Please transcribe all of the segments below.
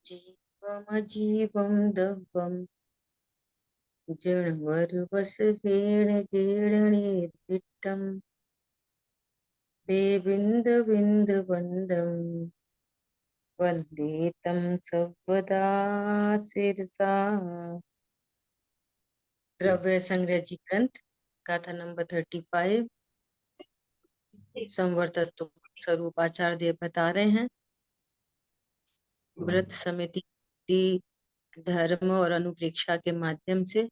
जीवमजीवं दब्बं जडमरुवसुहेण जीर्णेद्रिष्टं देविन्दविन्दवन्दं वन्दे तं सर्वदा शिरसा। द्रव्य संग्रह जी ग्रंथ गाथा नंबर 35। संवर तत्व स्वरूप आचार्य देव बता रहे हैं। व्रत समिति धर्म और अनुप्रेक्षा के माध्यम से,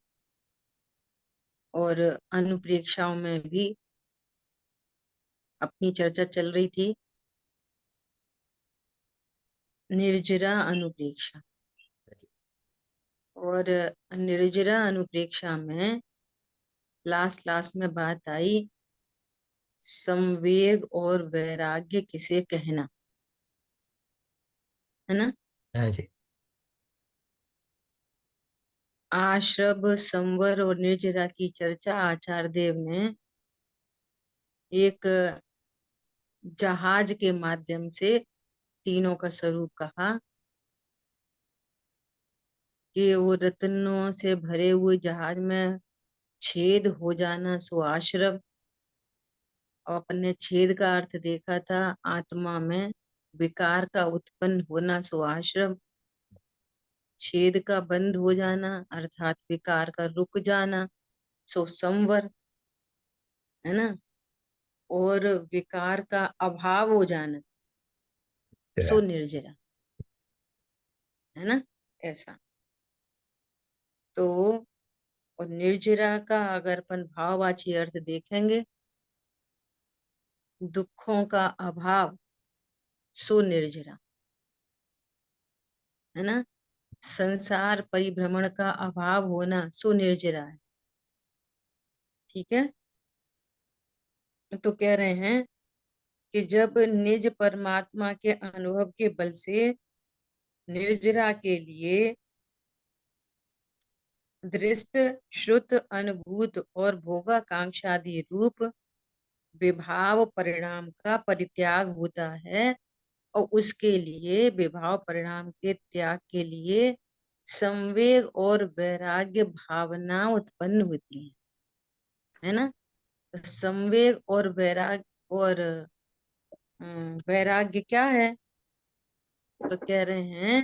और अनुप्रेक्षाओं में भी अपनी चर्चा चल रही थी। निर्जरा अनुप्रेक्षा, और निर्जरा अनुप्रेक्षा में लास्ट में बात आई संवेग और वैराग्य किसे कहना, है ना। हाँ जी। आश्रभ, संवर और निर्जरा की चर्चा आचार्य देव ने एक जहाज के माध्यम से तीनों का स्वरूप कहा कि वो रत्नों से भरे हुए जहाज में छेद हो जाना सो आश्रव। और अपन ने छेद का अर्थ देखा था, आत्मा में विकार का उत्पन्न होना सो आश्रव। छेद का बंद हो जाना अर्थात विकार का रुक जाना सो संवर, है ना। और विकार का अभाव हो जाना सो निर्जरा, है ना, ऐसा। तो और निर्जरा का अगर अपन भाववाची अर्थ देखेंगे, दुखों का अभाव सो निर्जरा, है ना। संसार परिभ्रमण का अभाव होना सो निर्जरा है। ठीक है। तो कह रहे हैं कि जब निज परमात्मा के अनुभव के बल से निर्जरा के लिए दृष्ट, श्रुत, अनुभूत और भोगाकांक्षादि रूप विभाव परिणाम का परित्याग होता है, और उसके लिए विभाव परिणाम के त्याग के लिए संवेग और वैराग्य भावना उत्पन्न होती है ना। तो संवेग और वैराग्य, और वैराग्य क्या है, तो कह रहे हैं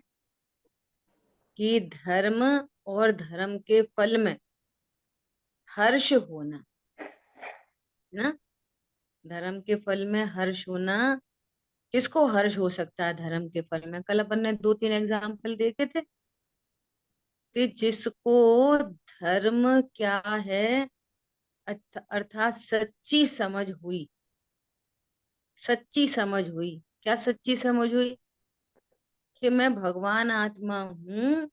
कि धर्म और धर्म के फल में हर्ष होना, ना। धर्म के फल में हर्ष होना, किसको हर्ष हो सकता है धर्म के फल में। कल अपन ने 2-3 एग्जाम्पल देखे थे कि जिसको धर्म क्या है अर्थात सच्ची समझ हुई। सच्ची समझ हुई, क्या सच्ची समझ हुई कि मैं भगवान आत्मा हूं,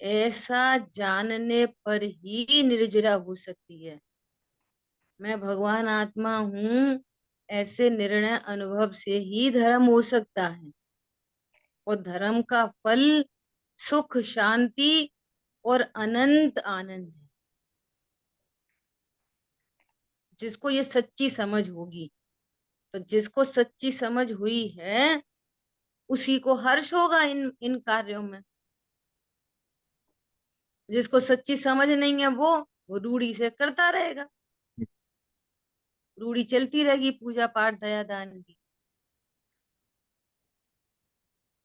ऐसा जानने पर ही निर्जरा हो सकती है। मैं भगवान आत्मा हूं ऐसे निर्णय अनुभव से ही धर्म हो सकता है। और धर्म का फल सुख, शांति और अनंत आनंद है। जिसको ये सच्ची समझ होगी, तो जिसको सच्ची समझ हुई है उसी को हर्ष होगा इन इन कार्यों में। जिसको सच्ची समझ नहीं है वो रूढ़ी से करता रहेगा। रूढ़ी चलती रहेगी पूजा पाठ दया दान की,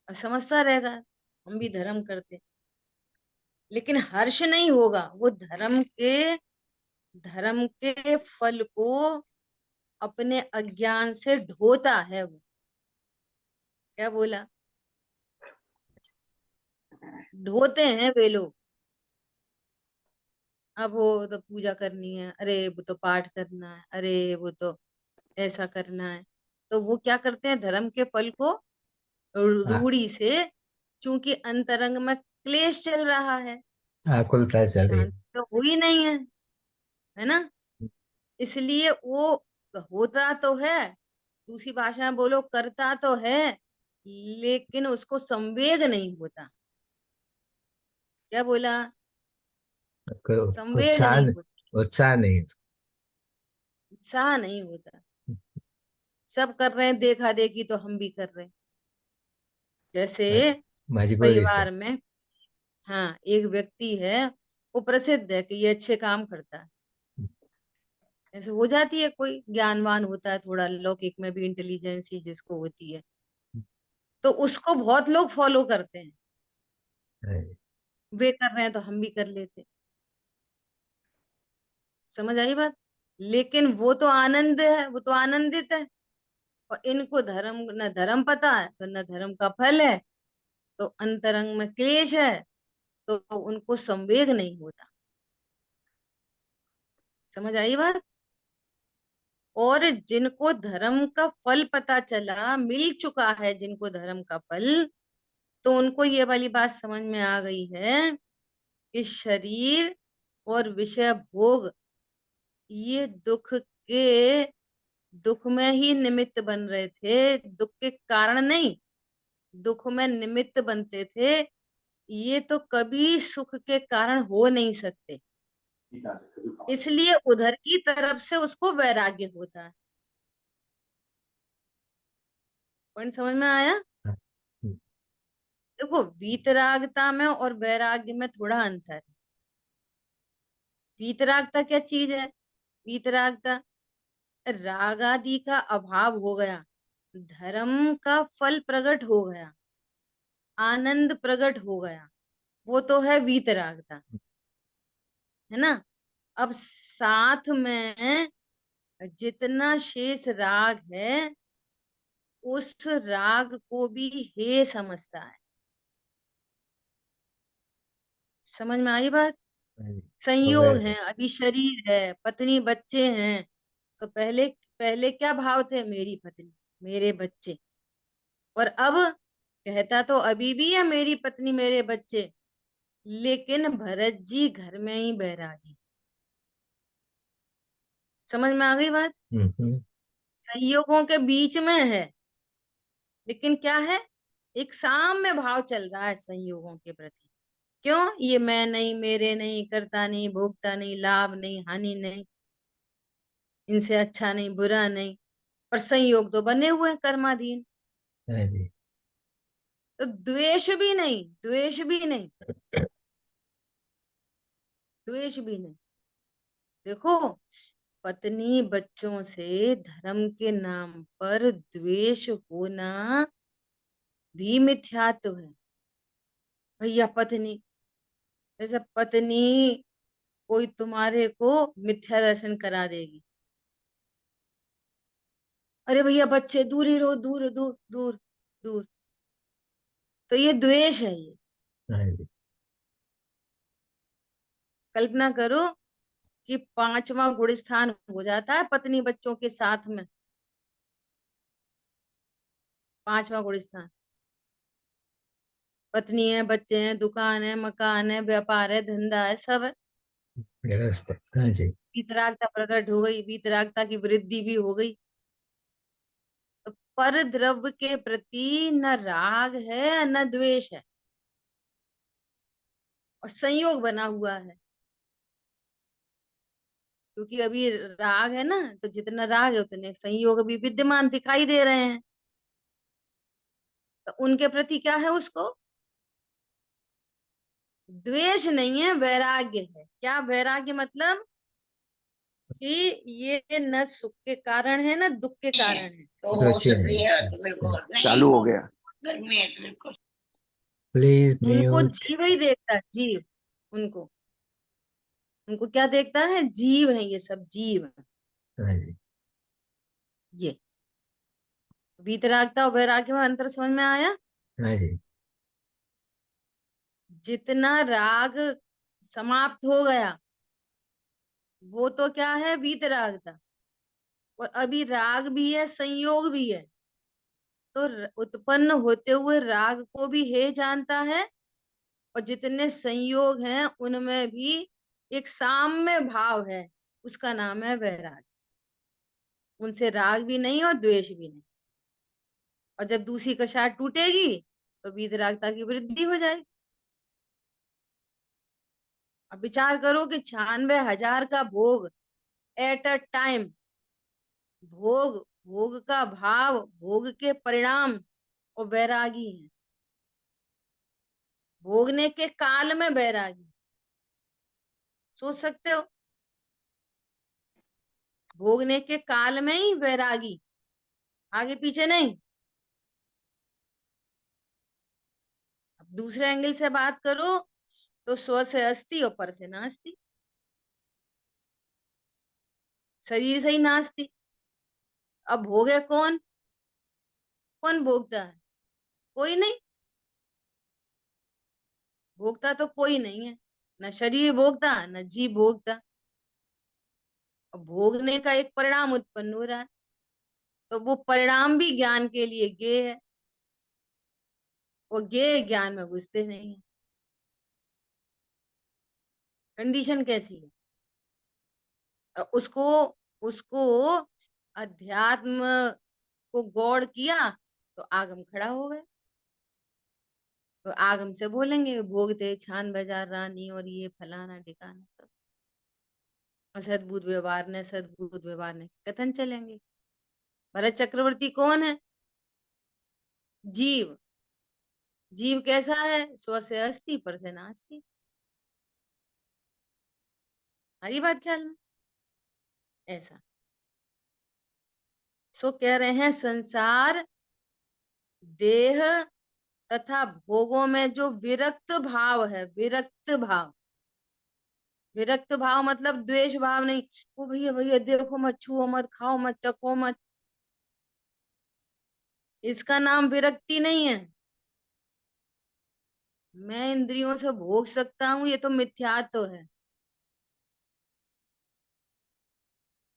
और समझता रहेगा हम भी धर्म करते, लेकिन हर्ष नहीं होगा। वो धर्म के फल को अपने अज्ञान से ढोता है। वो क्या बोला, ढोते हैं वे लोग। अब वो तो पूजा करनी है, अरे वो तो पाठ करना है, अरे वो तो ऐसा करना है। तो वो क्या करते हैं, धर्म के फल को हाँ, रूढ़ी से, चूंकि अंतरंग में क्लेश चल रहा है, आकुलता चल रही शांति तो हुई नहीं है ना। इसलिए वो होता तो है, दूसरी भाषा में बोलो करता तो है, लेकिन उसको संवेग नहीं होता। क्या बोला, है। संवेग उत्साह नहीं होता, उत्साह नहीं। उत्साह नहीं होता। सब कर रहे हैं देखा देखी तो हम भी कर रहे हैं, जैसे मजबूरी से। परिवार में, हाँ, एक व्यक्ति है, वो प्रसिद्ध है कि ये अच्छे काम करता है, ऐसे हो जाती है, कोई ज्ञानवान होता है, थोड़ा लौकिक में भी इंटेलिजेंसी जिसको होती है, तो उसको बहुत लोग फॉलो करते हैं। हाँ जी। वे कर रहे हैं तो हम भी कर लेते। समझ आई बात? लेकिन वो तो आनंद है, वो तो आनंदित है, और इनको धर्म, न धर्म पता है तो न धर्म का फल है, तो अंतरंग में क्लेश है, तो उनको संवेग नहीं होता। समझ आई बात? और जिनको धर्म का फल पता चला, मिल चुका है जिनको धर्म का फल, तो उनको ये वाली बात समझ में आ गई है कि शरीर और विषय भोग, ये दुख में ही निमित्त बन रहे थे, दुख के कारण नहीं, दुख में निमित्त बनते थे। ये तो कभी सुख के कारण हो नहीं सकते, इसलिए उधर की तरफ से उसको वैराग्य होता है। पॉइंट समझ में आया? हाँ। हम्म। देखो, वीतरागता में और वैराग्य में थोड़ा अंतर है। वीतरागता क्या चीज है? वीतरागता, राग आदि का अभाव हो गया, धर्म का फल प्रकट हो गया, आनंद प्रकट हो गया, वो तो है वीतरागता, है ना? अब साथ में जितना शेष राग है, उस राग को भी हे समझता है। समझ में आई बात? हाँ जी। तो संयोग वह है, अभी शरीर है, पत्नी बच्चे हैं, तो पहले पहले क्या भाव थे? मेरी पत्नी, मेरे बच्चे। और अब कहता तो अभी भी है मेरी पत्नी मेरे बच्चे, लेकिन भरत जी घर में ही बैरागी। समझ में आ गई बात? हम्म। संयोगों के बीच में है, लेकिन क्या है, एक साम्य भाव चल रहा है संयोगों के प्रति। क्यों? ये मैं नहीं, मेरे नहीं, करता नहीं, भोगता नहीं, लाभ नहीं, हानि नहीं, इनसे अच्छा नहीं, बुरा नहीं, पर संयोग तो बने हुए हैं कर्माधीन। हाँ जी। तो द्वेष भी नहीं, द्वेष भी नहीं, द्वेष भी नहीं। देखो, पत्नी बच्चों से धर्म के नाम पर द्वेष होना भी मिथ्यात्व है। भैया पत्नी, जैसे पत्नी कोई तुम्हारे को मिथ्या दर्शन करा देगी, अरे भैया बच्चे दूर ही रहो, दूर दूर दूर दूर, तो ये द्वेष है ये। हाँ जी। कल्पना करो कि पांचवा गुण स्थान हो जाता है पत्नी बच्चों के साथ में, पांचवा गुण स्थान, पत्नी है, बच्चे हैं, दुकान है, मकान है, व्यापार है, धंधा है, सब है। गृहस्थ। हाँ जी। वीतरागता प्रकट हो गई, वीतरागता की वृद्धि भी हो गई, तो पर द्रव्य के प्रति न राग है न द्वेष है, और संयोग बना हुआ है। क्योंकि अभी राग है ना, तो जितना राग है उतने संयोग भी विद्यमान दिखाई दे रहे हैं, तो उनके प्रति क्या है उसको? द्वेष नहीं है, वैराग्य है। क्या वैराग्य मतलब? कि ये न सुख के कारण है न दुख के कारण है। रुचि नहीं। चालू हो गया। गर्मी है बिल्कुल। प्लीज उनको म्यूट। जीव ही देखता है, जीव। उनको उनको क्या देखता है? जीव है, ये सब जीव है। हाँ जी। ये वीतरागता और वैराग्य में अंतर समझ में आया? हाँ जी। जितना राग समाप्त हो गया, वो तो क्या है? वीतरागता। और अभी राग भी है, संयोग भी है, तो उत्पन्न होते हुए राग को भी हे जानता है, और जितने संयोग हैं उनमें भी एक साम्य भाव है, उसका नाम है वैराग। उनसे राग भी नहीं और द्वेष भी नहीं। और जब दूसरी कछार टूटेगी, तो वीतरागता की वृद्धि हो जाएगी। अब विचार करो कि 96,000 का भोग एट अ टाइम, भोग, भोग का भाव, भोग के परिणाम, और वैरागी है, भोगने के काल में बैरागी, सोच सकते हो, भोगने के काल में ही बैरागी, आगे पीछे नहीं। अब दूसरे एंगल से बात करो तो स्व से अस्थि और पर से नास्ति, शरीर से ही नास्ति। अब भोगे कौन, कौन भोगता है, कोई नहीं, भोगता तो कोई नहीं है, न शरीर भोगता न जीव भोगता। अब भोगने का एक परिणाम उत्पन्न हो रहा है, तो वो परिणाम भी ज्ञान के लिए ज्ञेय है, वो ज्ञेय ज्ञान में घुसते नहीं है। कंडीशन कैसी है, तो उसको उसको अध्यात्म को गौड़ किया तो आगम खड़ा हो गया, तो आगम से बोलेंगे भोगते छान बाजार रानी और ये फलाना ठिकाना सब, सद्बुद्ध व्यवहार ने सद्बुद्ध व्यवहार ने कथन चलेंगे। भरत चक्रवर्ती कौन है, जीव। जीव कैसा है, स्व से अस्थि पर से नास्ति। हरी बात ख्याल में, ऐसा। सो कह रहे हैं संसार देह तथा भोगों में जो विरक्त भाव है, विरक्त भाव, विरक्त भाव मतलब द्वेष भाव नहीं, ओ भैया भैया देखो मत, छुओ मत, खाओ मत, चखो मत, इसका नाम विरक्ति नहीं है। मैं इंद्रियों से भोग सकता हूं, ये तो मिथ्यात्व है,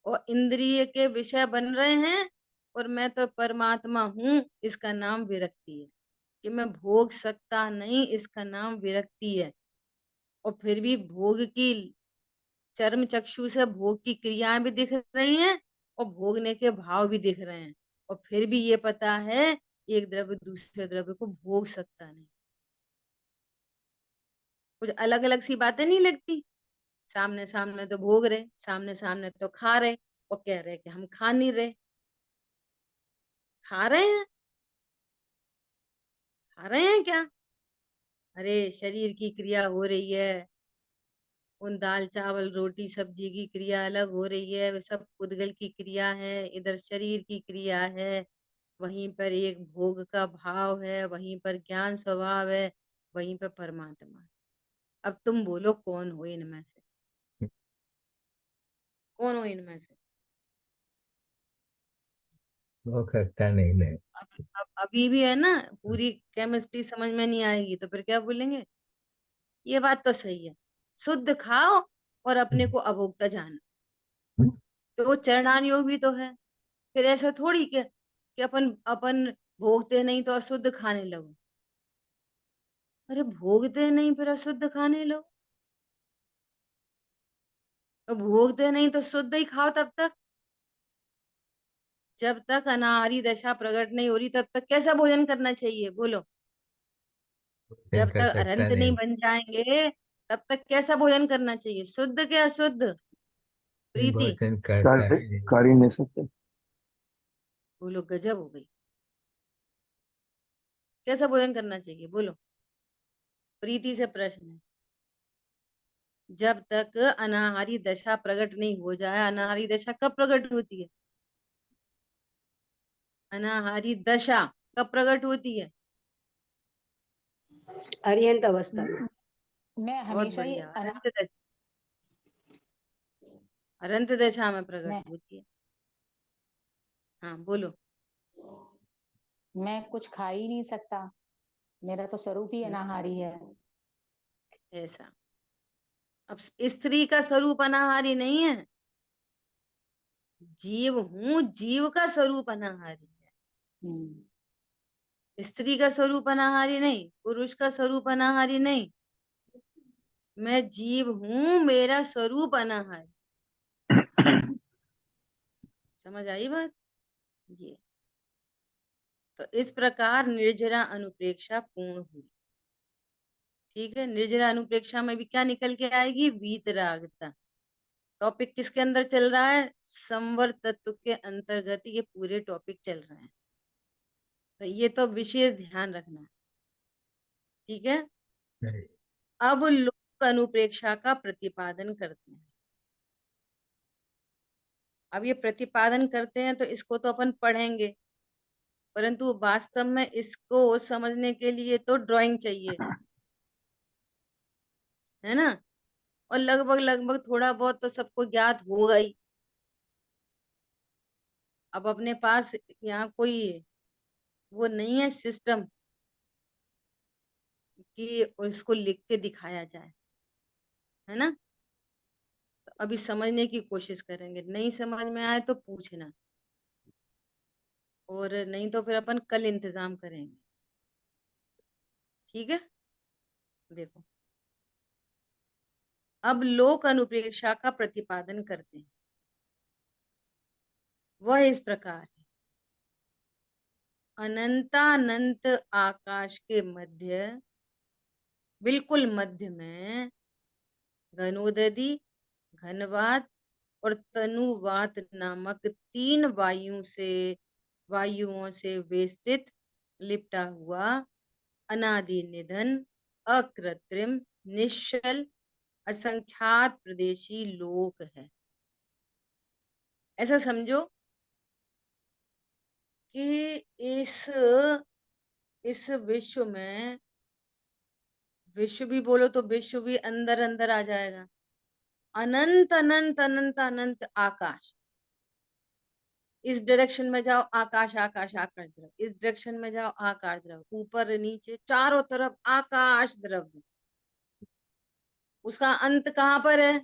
और इंद्रिय के विषय बन रहे हैं, और मैं तो परमात्मा हूं, इसका नाम विरक्ति है। कि मैं भोग सकता नहीं, इसका नाम विरक्ति है। और फिर भी भोग की, चर्म चक्षु से भोग की क्रियाएं भी दिख रही हैं और भोगने के भाव भी दिख रहे हैं, और फिर भी ये पता है एक द्रव्य दूसरे द्रव्य को भोग सकता नहीं। कुछ अलग अलग सी बातें नहीं लगती, सामने सामने तो भोग रहे, सामने सामने तो खा रहे, और कह रहे कि हम खा नहीं रहे। खा रहे हैं, खा रहे हैं क्या, अरे शरीर की क्रिया हो रही है, उन दाल चावल रोटी सब्जी की क्रिया अलग हो रही है, वे सब उद्गल की क्रिया है, इधर शरीर की क्रिया है, वहीं पर एक भोग का भाव है, वहीं पर ज्ञान स्वभाव है, वहीं पर परमात्मा है। अब तुम बोलो कौन हो इनमें से, कौन हो इनमें से। वो करता नहीं मैं। अब अभी भी है ना, पूरी केमिस्ट्री समझ में नहीं आएगी तो फिर क्या बोलेंगे, ये बात तो सही है, शुद्ध खाओ और अपने को अभोक्ता जानो, तो वो चरणान योग भी तो है। फिर ऐसा थोड़ी कि अपन अपन भोगते नहीं तो अशुद्ध खाने लगो, अरे भोगते नहीं फिर अशुद्ध खाने लगो, तो भोगते नहीं तो शुद्ध ही खाओ तब तक। जब तक अनाहारी दशा प्रकट नहीं हो रही तब तक कैसा भोजन करना चाहिए बोलो, भोजन जब कर तक सकता अरंत नहीं नहीं। बन जाएंगे तब तक कैसा भोजन करना चाहिए, शुद्ध के अशुद्ध, नहीं, प्रीति। भोजन करता है नहीं। कर ही नहीं सकते। बोलो गजब हो गई, कैसा भोजन करना चाहिए बोलो, प्रीति से प्रश्न है। जब तक अनाहारी दशा प्रकट नहीं हो जाए, अनाहारी दशा कब प्रकट होती है, अनाहारी दशा कब प्रकट होती है, अर्यंत अवस्था में। मैं बहुत हमेशा ही बढ़िया, अनंत दशा में प्रकट मैं होती है। हाँ बोलो। मैं कुछ खा ही नहीं सकता, मेरा तो स्वरूप ही अनाहारी है। ऐसा, अब स्त्री का स्वरूप अनाहारी नहीं है, जीव हूं, जीव का स्वरूप अनाहारी है, हम्म, स्त्री का स्वरूप अनाहारी नहीं, पुरुष का स्वरूप अनाहारी नहीं, मैं जीव हूं, मेरा स्वरूप अनाहारी। समझ आई बात, ये तो इस प्रकार निर्जरा अनुप्रेक्षा पूर्ण हुई। ठीक है, निर्जरा अनुप्रेक्षा में भी क्या निकल के आएगी, वीतरागता। टॉपिक किसके अंदर चल रहा है, संवर तत्व के अंतर्गत ये पूरे टॉपिक चल रहे हैं, तो ये तो विशेष ध्यान रखना है। ठीक है, नहीं। अब लोक अनुप्रेक्षा का प्रतिपादन करते हैं। अब ये प्रतिपादन करते हैं तो इसको तो अपन पढ़ेंगे, परंतु वास्तव में इसको समझने के लिए तो ड्राइंग चाहिए, है ना। और लगभग लगभग थोड़ा बहुत तो सबको ज्ञात होगा ही। अब अपने पास यहाँ कोई वो नहीं है सिस्टम कि उसको लिख के दिखाया जाए, है ना। तो अभी समझने की कोशिश करेंगे, नहीं समझ में आए तो पूछना, और नहीं तो फिर अपन कल इंतजाम करेंगे, ठीक है। देखो, अब लोक अनुप्रेक्षा का प्रतिपादन करते हैं। वह इस प्रकार है। अनंतानंत आकाश के मध्य, बिल्कुल मध्य में, घनोदधि, घनवात और तनुवात नामक तीन वायुओं से वेष्टित, लिपटा हुआ, अनादि निधन, अकृत्रिम, निश्चल, असंख्यात प्रदेशी लोक है। ऐसा समझो कि इस विश्व में, विश्व भी बोलो तो विश्व भी अंदर अंदर आ जाएगा। अनंत अनंत अनंत अनंत आकाश, इस डायरेक्शन में जाओ आकाश आकाश आकाश द्रव, इस डायरेक्शन में जाओ आकाश द्रव, ऊपर नीचे चारों तरफ आकाश द्रव। उसका अंत कहाँ पर है?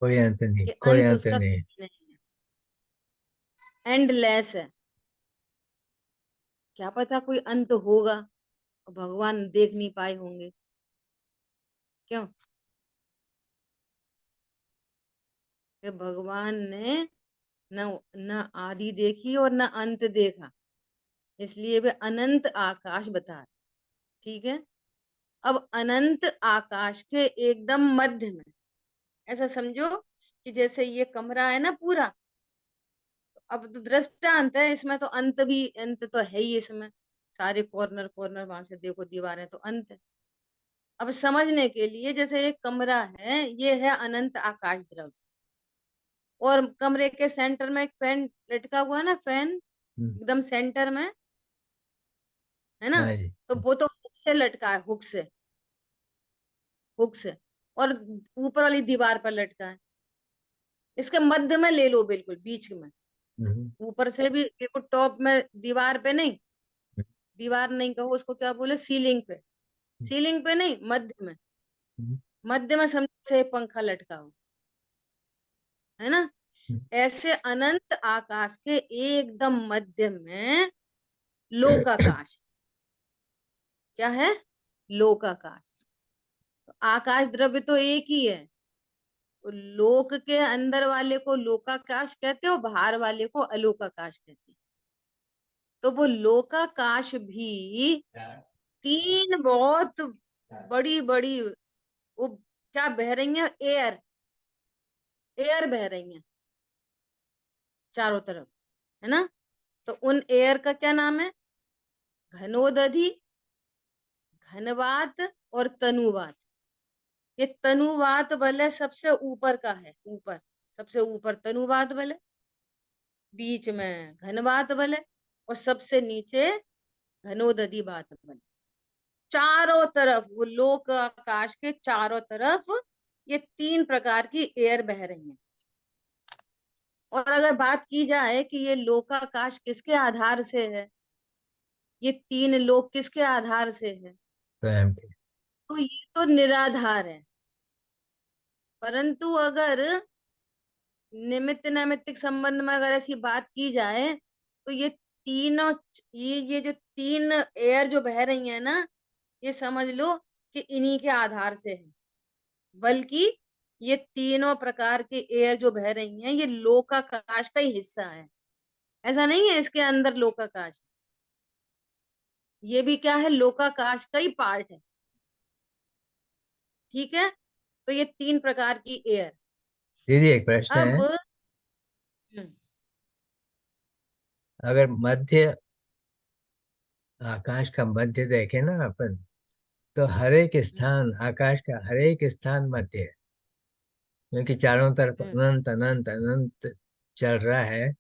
कोई अंत नहीं, कि कोई अंत अंत उसका नहीं। नहीं है, एंडलेस है। क्या पता कोई अंत होगा और भगवान देख नहीं पाए होंगे, क्यों? कि भगवान ने न न आदि देखी और न अंत देखा, इसलिए वे अनंत आकाश बता रहे, ठीक है। अब अनंत आकाश के एकदम मध्य में, ऐसा समझो कि जैसे ये कमरा है ना पूरा, अब तो दृष्टांत है, इसमें तो अंत भी, अंत तो है ही इसमें, सारे कॉर्नर कॉर्नर वहां से देखो दीवारें तो अंत है। अब समझने के लिए, जैसे एक कमरा है, ये है अनंत आकाश द्रव, और कमरे के सेंटर में एक फैन लटका हुआ है ना, फैन हम्म, एकदम सेंटर में, है ना। हाँ जी। तो वो तो हुक से लटका है, हुक से, हुक से, और ऊपर वाली दीवार पर लटका है। इसके मध्य में ले लो, बिल्कुल बीच में, हम्म, ऊपर से भी बिल्कुल टॉप में, दीवार पे नहीं, दीवार नहीं कहो उसको, क्या बोले, सीलिंग पे, सीलिंग पे नहीं, मध्य में, हम्म, मध्य में समझो से पंखा लटका हो, है ना। ऐसे अनंत आकाश के एकदम मध्य में लोकाकाश, क्या है? लोकाकाश। तो आकाश द्रव्य तो एक ही है, तो लोक के अंदर वाले को लोकाकाश कहते हो, बाहर वाले को अलोकाकाश कहते हैं। तो वो लोकाकाश भी तीन बहुत बड़ी बड़ी, वो क्या बह रही है, एयर, एयर बह रही है चारों तरफ, है ना। तो उन एयर का क्या नाम है? घनोदधि, घनवात और तनुवात। ये तनुवात बल है, सबसे ऊपर का है, ऊपर, सबसे ऊपर तनुवात बल है, बीच में घनवात बल है, और सबसे नीचे घनोदधि बात बल। चारों तरफ वो लोक आकाश के चारों तरफ ये तीन प्रकार की एयर बह रही हैं। और अगर बात की जाए कि ये लोकाकाश किसके आधार से है, ये तीन लोक किसके आधार से है, स्वयं के। तो ये तो निराधार है। परंतु अगर निमित्त नैमित्तिक संबंध में अगर ऐसी बात की जाए, तो ये तीनों, ये जो तीन एयर जो बह रही है ना, ये समझ लो कि इन्हीं के आधार से है। बल्कि ये तीनों प्रकार के एयर जो बह रही हैं, ये लोकाकाश का ही हिस्सा है। ऐसा नहीं है इसके अंदर लोकाकाश, ये भी क्या है, लोकाकाश का ही पार्ट है, ठीक है। तो ये तीन प्रकार की एयर। दीदी एक प्रश्न अब है। अगर मध्य, आकाश का मध्य देखे ना अपन, तो हर एक स्थान, आकाश का हर एक स्थान मध्य है, क्योंकि चारों तरफ हम्म। अनंत अनंत अनंत चल रहा है।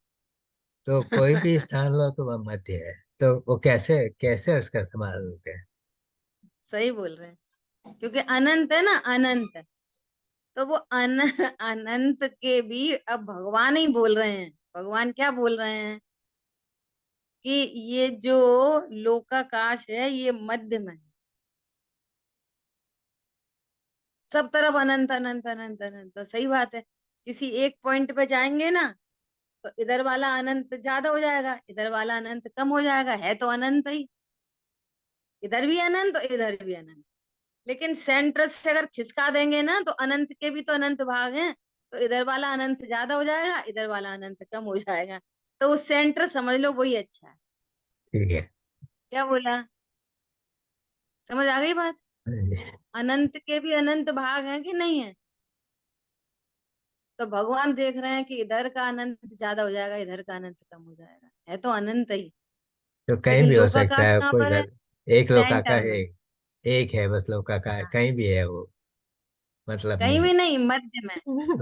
तो कोई भी स्थान लो तो वह मध्य है। तो वो कैसे कैसे उसका समाधान होते हैं? सही बोल रहे हैं, क्योंकि अनंत है ना, अनंत है। तो वो अनंत के भी अब भगवान ही बोल रहे हैं। भगवान क्या बोल रहे हैं कि ये जो लोकाकाश है ये मध्य में है। सब तरफ अनंत अनंत अनंत अनंत, तो सही बात है। किसी एक पॉइंट पे जाएंगे ना, तो इधर वाला अनंत ज्यादा हो जाएगा, इधर वाला अनंत कम हो जाएगा, है तो अनंत ही। इधर भी अनंत तो इधर भी अनंत। लेकिन सेंटर से अगर खिसका देंगे ना, तो अनंत के भी तो अनंत भाग हैं। तो इधर वाला अनंत ज्यादा हो जाएगा, इधर वाला अनंत कम हो जाएगा। तो वो सेंटर समझ लो, वही अच्छा है। ठीक है। क्या बोला? समझ आ गई बात? हाँ जी। अनंत के भी अनंत भाग हैं कि नहीं है? तो भगवान देख रहे हैं कि इधर का अनंत ज्यादा हो जाएगा, इधर का अनंत कम हो जाएगा, है तो अनंत ही। तो कहीं लेकिन भी हो सकता लोकाकाश है, कहाँ कोई पर है? इधर एक लोकाकाश सेंटर में। एक है, बस लोकाकाश हाँ, कहीं भी है वो, मतलब कहीं नहीं भी नहीं, मध्य में।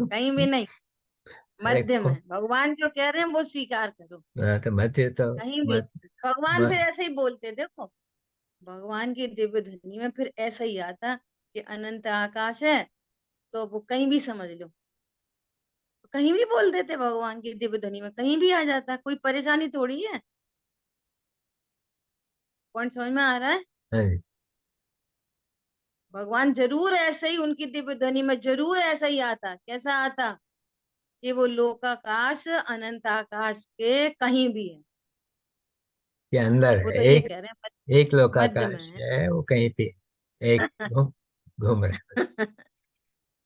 कहीं भी नहीं, अरे मध्य में। भगवान जो कह रहे हैं वो स्वीकार करो। हाँ, तो मध्य तो कहीं भी। मत, भगवान फिर म, ऐसे ही बोलते, देखो भगवान की दिव्य ध्वनि में फिर ऐसा ही आता कि अनंत आकाश है। तो वो कहीं भी समझ लो, कहीं भी बोल देते भगवान की दिव्य ध्वनि में, कहीं भी आ जाता, कोई परेशानी थोड़ी है। पॉइंट समझ में आ रहा है? हाँ जी। भगवान जरूर ऐसे ही, उनकी दिव्य ध्वनि में जरूर ऐसा ही आता। कैसा आता? कि वो लोकाकाश अनंत आकाश के कहीं भी है। ये अंदर वो है तो ये एक, कह रहे हैं एक मध्य में लोकाकाश है। है, वो कहीं पे एक घूम रहा है।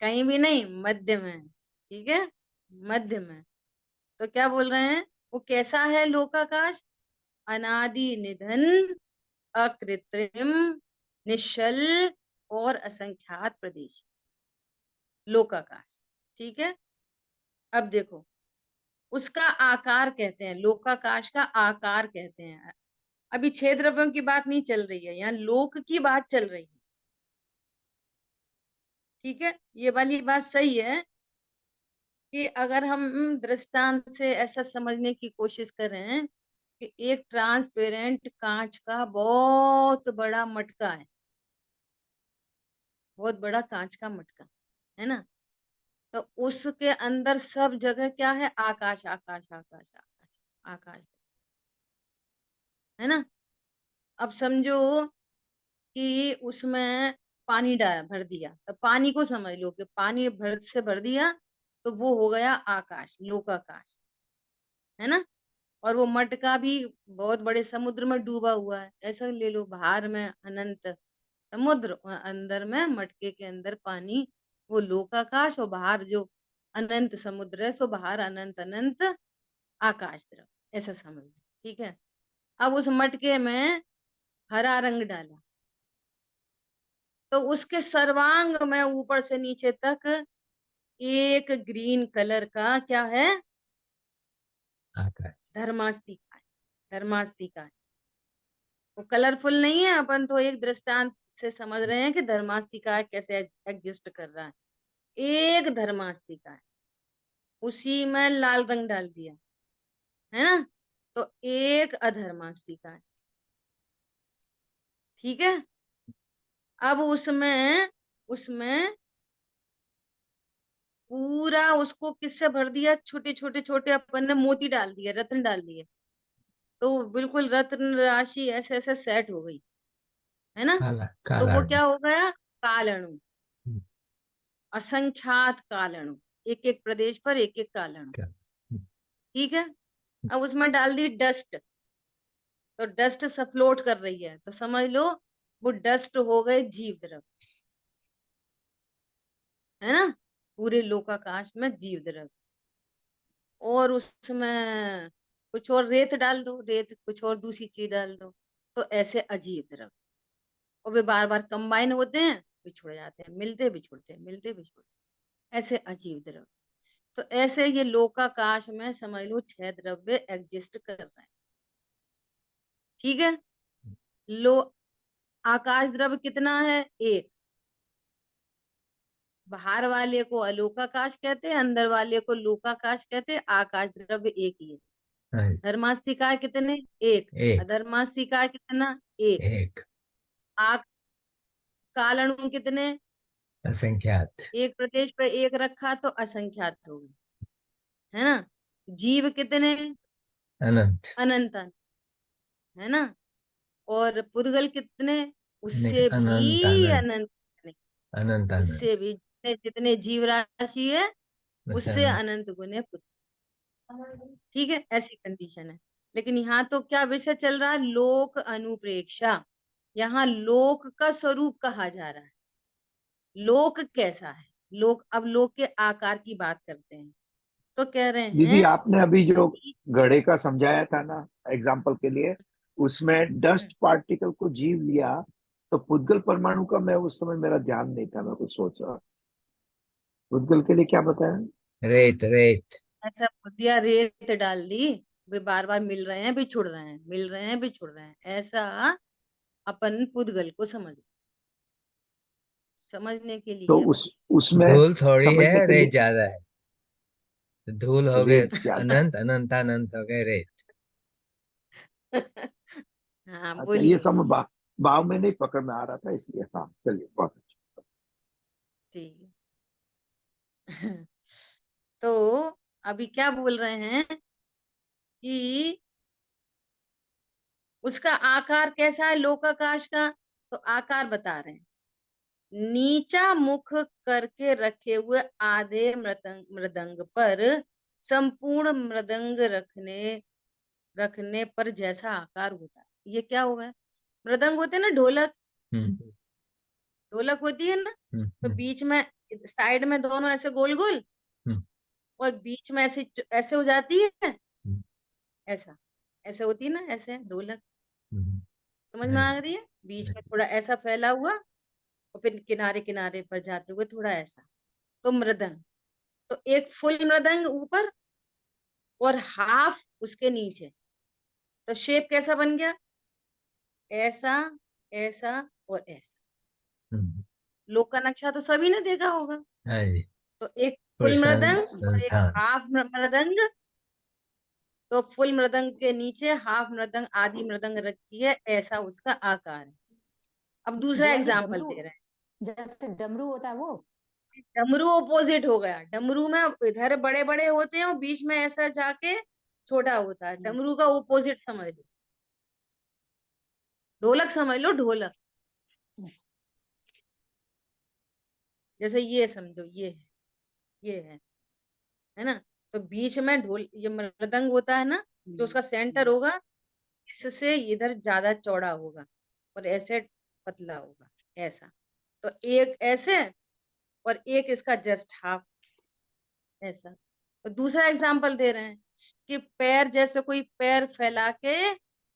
कहीं भी नहीं, मध्य में है। ठीक है, मध्य में। तो क्या बोल रहे हैं? वो कैसा है लोकाकाश? अनादि निधन, अकृत्रिम, निश्चल और असंख्यात प्रदेश, लोकाकाश। ठीक है। अब देखो, उसका आकार कहते हैं, लोकाकाश का आकार कहते हैं। अभी छह द्रव्यों की बात नहीं चल रही है, यहाँ लोक की बात चल रही है। ठीक है, ये वाली बात सही है कि अगर हम दृष्टांत से ऐसा समझने की कोशिश करें कि एक ट्रांसपेरेंट कांच का बहुत बड़ा मटका है, बहुत बड़ा कांच का मटका है ना। तो उसके अंदर सब जगह क्या है? आकाश आकाश आकाश आकाश आकाश, है ना। अब समझो कि उसमें पानी डाल भर दिया, तो पानी को समझ लो कि पानी भर से भर दिया, तो वो हो गया आकाश, लोकाकाश, है ना। और वो मटका भी बहुत बड़े समुद्र में डूबा हुआ है, ऐसा ले लो। बाहर में अनंत समुद्र और अंदर में मटके के अंदर पानी, वो लोकाकाश। और बाहर जो अनंत समुद्र है, सो बाहर अनंत अनंत आकाश तरफ, ऐसा समझ लो। ठीक है। अब उस मटके में हरा रंग डाला, तो उसके सर्वांग में ऊपर से नीचे तक एक ग्रीन कलर का क्या है? आकाश। धर्मास्तिका है। धर्मास्तिका है। वो कलरफुल नहीं है, अपन तो एक दृष्टांत से समझ रहे हैं कि धर्मास्तिका कैसे एग्जिस्ट कर रहा है। एक धर्मास्तिका है, उसी में लाल रंग डाल दिया, है ना। तो एक अधर्मास्तिका है। ठीक है। अब उसमें उसमें पूरा उसको किससे भर दिया? छोटे छोटे छोटे अपन ने मोती डाल दिए, रत्न डाल दिए। तो बिल्कुल रत्न राशि ऐसे ऐसे सेट हो गई, है ना। काला तो काला वो रंग। क्या हो गया? कालअणु, हम्म, असंख्यात कालअणु, एक एक प्रदेश पर एक एक कालअणु। क्या? ठीक है। अब उसमें डाल दी डस्ट, तो डस्ट सफ्लोट कर रही है, तो समझ लो वो डस्ट हो गए जीव द्रव्य, है ना। पूरे लोकाकाश में जीव द्रव्य। और उसमें कुछ और रेत डाल दो, रेत कुछ और दूसरी चीज डाल दो, तो ऐसे अजीब द्रव्य। और वे बार बार कंबाइन होते हैं, बिछुड़ जाते हैं, मिलते बिछुड़ते, मिलते बिछुड़ते, ऐसे अजीब द्रव्य। तो ऐसे ये लोकाकाश में समझ लो छह द्रव्य एग्जिस्ट कर रहे हैं। ठीक है। लो आकाश द्रव्य कितना है? एक। बाहर वाले को अलोकाकाश कहते हैं, अंदर वाले को लोकाकाश कहते हैं। आकाश द्रव्य एक ही है। हाँ जी, धर्मास्तिकाय कितने? एक। एक। अधर्मास्तिकाय कितना? एक। एक। आ कालअणु कितने? असंख्यात। एक प्रदेश पर एक रखा तो असंख्यात हो गए, है ना। जीव कितने? अनंत। अनंत अनंत, है ना। और पुद्गल कितने? नहीं, उससे अनंत भी अनंत। अनंत कितने? अनंत अनंत। उससे भी जितने जितने जीव राशि है बस उससे अनंत। अनंत गुने पुद्गल। ठीक है, ऐसी कंडीशन है। लेकिन यहाँ तो क्या विषय चल रहा है? लोक अनुप्रेक्षा। यहाँ लोक का स्वरूप कहा जा रहा है। लोक कैसा है? लोक, अब लोक के आकार की बात करते हैं। तो कह रहे दीदी, हैं आपने अभी जो कि घड़े का समझाया था ना एग्जाम्पल के लिए, उसमें डस्ट पार्टिकल को जीव लिया, तो पुद्गल परमाणु का मैं उस समय मेरा ध्यान नहीं था, मैं कुछ सोच रहा। पुद्गल के लिए क्या बताया? रेत रेत। ऐसा बुद्धिया रेत डाल दी, वे बार बार मिल रहे हैं बिछुड़ रहे हैं, मिल रहे हैं बिछुड़ रहे हैं, ऐसा अपन पुद्गल को समझने के तो लिए है उस बस। उसमें धूल थोड़ी है, समझने के रेत लिए ज्यादा है। तो धूल हो गए रेत ज्यादा है। अनंत, अनंत अनंत हो गए रेत। हाँ अच्छा, ये बोलिए। सब भाव में नहीं पकड़ में आ रहा था, इसलिए हाँ चलिए बहुत अच्छा। ठीक है। तो अभी क्या बोल रहे हैं कि उसका आकार कैसा है लोकाकाश का? तो आकार बता रहे हैं। नीचा मुख करके रखे हुए आधे मृदंग मृदंग पर संपूर्ण मृदंग रखने रखने पर जैसा आकार होता है। ये क्या होगा? मृदंग होते हैं ना, ढोलक। हम्म। ढोलक होती है ना, हम्म। तो बीच में, साइड में दोनों ऐसे गोल गोल, हम्म। और बीच में ऐसे ऐसे हो जाती है। हम्म। ऐसा, ऐसे होती है ना, ऐसे ढोलक। हम्म। समझ में हाँ आ जी। रही है? बीच में थोड़ा ऐसा फैला हुआ, और फिर किनारे किनारे पर जाते हुए थोड़ा ऐसा। तो मृदंग, तो एक फुल मृदंग ऊपर और हाफ उसके नीचे। तो शेप कैसा बन गया? ऐसा, ऐसा और ऐसा। हम्म। लोक का नक्शा तो सभी ने देखा होगा। हाँ जी। तो एक फुल प्रशांत मृदंग और एक संस्थान। हाफ मृदंग। तो फुल मृदंग के नीचे हाफ मृदंग, आधी मृदंग रखी है, ऐसा उसका आकार है। अब दूसरा बुआ जी एग्जाम्पल डमरू, दे रहे हैं। जैसे डमरू होता है वो। डमरू ऑपोजिट हो गया। डमरू में इधर बड़े बड़े होते हैं और बीच में ऐसा जाके छोटा होता है। हम्म, डमरू का ऑपोजिट समझ लो, ढोलक समझ लो, ढोलक। जैसे ये समझो, ये है, ये है ना। तो बीच में ढोल, ये मृदंग होता है ना, जो उसका सेंटर हम्म। होगा, इससे इधर ज्यादा चौड़ा होगा और ऐसे पतला होगा, ऐसा। तो एक ऐसे, और एक इसका जस्ट हाफ, ऐसा। तो दूसरा एग्जांपल दे रहे हैं कि पैर, जैसे कोई पैर फैला के